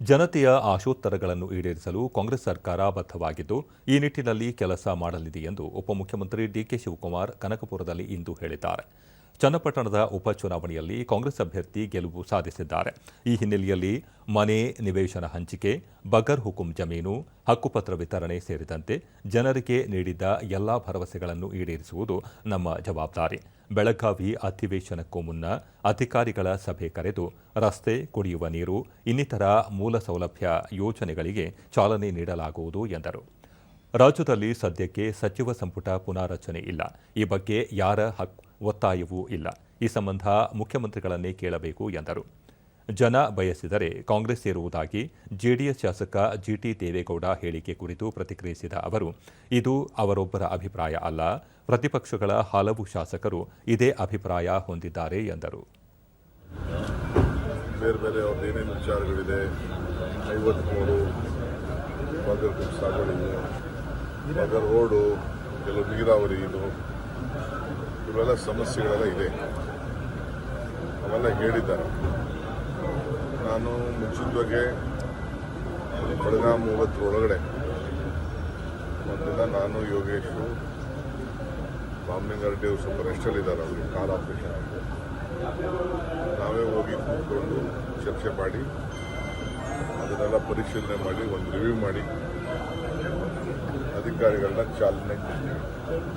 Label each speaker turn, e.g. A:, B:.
A: ಜನತೆಯ ಆಶೋತ್ತರಗಳನ್ನು ಈಡೇರಿಸಲು ಕಾಂಗ್ರೆಸ್ ಸರ್ಕಾರ ಬದ್ಧವಾಗಿದ್ದು ಈ ನಿಟ್ಟಿನಲ್ಲಿ ಕೆಲಸ ಮಾಡಲಿದೆ ಎಂದು ಉಪಮುಖ್ಯಮಂತ್ರಿ ಡಿಕೆ ಶಿವಕುಮಾರ್ ಕನಕಪುರದಲ್ಲಿ ಇಂದು ಹೇಳಿದ್ದಾರೆ. ಚನ್ನಪಟ್ಟಣದ ಉಪಚುನಾವಣೆಯಲ್ಲಿ ಕಾಂಗ್ರೆಸ್ ಅಭ್ಯರ್ಥಿ ಗೆಲುವು ಸಾಧಿಸಿದ್ದಾರೆ. ಈ ಹಿನ್ನೆಲೆಯಲ್ಲಿ ಮನೆ, ನಿವೇಶನ ಹಂಚಿಕೆ, ಬಗರ್ ಹುಕುಂ ಜಮೀನು, ಹಕ್ಕುಪತ್ರ ವಿತರಣೆ ಸೇರಿದಂತೆ ಜನರಿಗೆ ನೀಡಿದ್ದ ಎಲ್ಲಾ ಭರವಸೆಗಳನ್ನು ಈಡೇರಿಸುವುದು ನಮ್ಮ ಜವಾಬ್ದಾರಿ. ಬೆಳಗಾವಿ ಅಧಿವೇಶನಕ್ಕೂ ಮುನ್ನ ಅಧಿಕಾರಿಗಳ ಸಭೆ ಕರೆದು ರಸ್ತೆ, ಕುಡಿಯುವ ನೀರು, ಇನ್ನಿತರ ಮೂಲ ಸೌಲಭ್ಯ ಯೋಜನೆಗಳಿಗೆ ಚಾಲನೆ ನೀಡಲಾಗುವುದು ಎಂದರು. ರಾಜ್ಯದಲ್ಲಿ ಸದ್ಯಕ್ಕೆ ಸಚಿವ ಸಂಪುಟ ಪುನಾರಚನೆ ಇಲ್ಲ. ಈ ಬಗ್ಗೆ ಯಾರ ಒತ್ತಾಯವೂ ಇಲ್ಲ. ಈ ಸಂಬಂಧ ಮುಖ್ಯಮಂತ್ರಿಗಳನ್ನೇ ಕೇಳಬೇಕು ಎಂದರು. ಜನ ಬಯಸಿದರೆ ಕಾಂಗ್ರೆಸ್ ಸೇರುವುದಾಗಿ ಜೆಡಿಎಸ್ ಶಾಸಕ ಜಿಟಿ ದೇವೇಗೌಡ ಹೇಳಿಕೆ ಕುರಿತು ಪ್ರತಿಕ್ರಿಯಿಸಿದ ಅವರು, ಇದು ಅವರೊಬ್ಬರ ಅಭಿಪ್ರಾಯ ಅಲ್ಲ, ಪ್ರತಿಪಕ್ಷಗಳ ಹಲವು ಶಾಸಕರು ಇದೇ ಅಭಿಪ್ರಾಯ ಹೊಂದಿದ್ದಾರೆ ಎಂದರು.
B: ಬೇರೆ ಬೇರೆ ಅವ್ರದ್ದು ಏನೇನು ವಿಚಾರಗಳಿದೆ, 53 ಬಗರ್ ಸಾಗುವಳಿ, ಬಗರ್ ರೋಡು, ಕೆಲವು ನೀರಾವರಿ, ಇವೆಲ್ಲ ಸಮಸ್ಯೆಗಳೆಲ್ಲ ಇದೆ. ಅವೆಲ್ಲ ಹೇಳಿದ್ದಾರೆ. ನಾನು ಮುಂಚಿತವಾಗಿ ಬೆಳಗಾವಿ 30 ಒಳಗಡೆ ಒಂದಿನ ನಾನು ಯೋಗೇಶು ರಾಮಲಿಂಗಾರೆಡ್ಡಿ ಅವರು ಸ್ವಲ್ಪ ರೆಸ್ಟಲ್ಲಿದ್ದಾರೆ, ಅವರಿಗೆ ಕಾಲ್ ಆಪರೇಷನ್ ಆಗಿದೆ. ನಾವೇ ಹೋಗಿ ಕೂತ್ಕೊಂಡು ಚರ್ಚೆ ಮಾಡಿ ಅದನ್ನೆಲ್ಲ ಪರಿಶೀಲನೆ ಮಾಡಿ ಒಂದು ರಿವ್ಯೂ ಮಾಡಿ ಅಧಿಕಾರಿಗಳನ್ನ ಚಾಲನೆ ಕೊಡ್ತೀವಿ.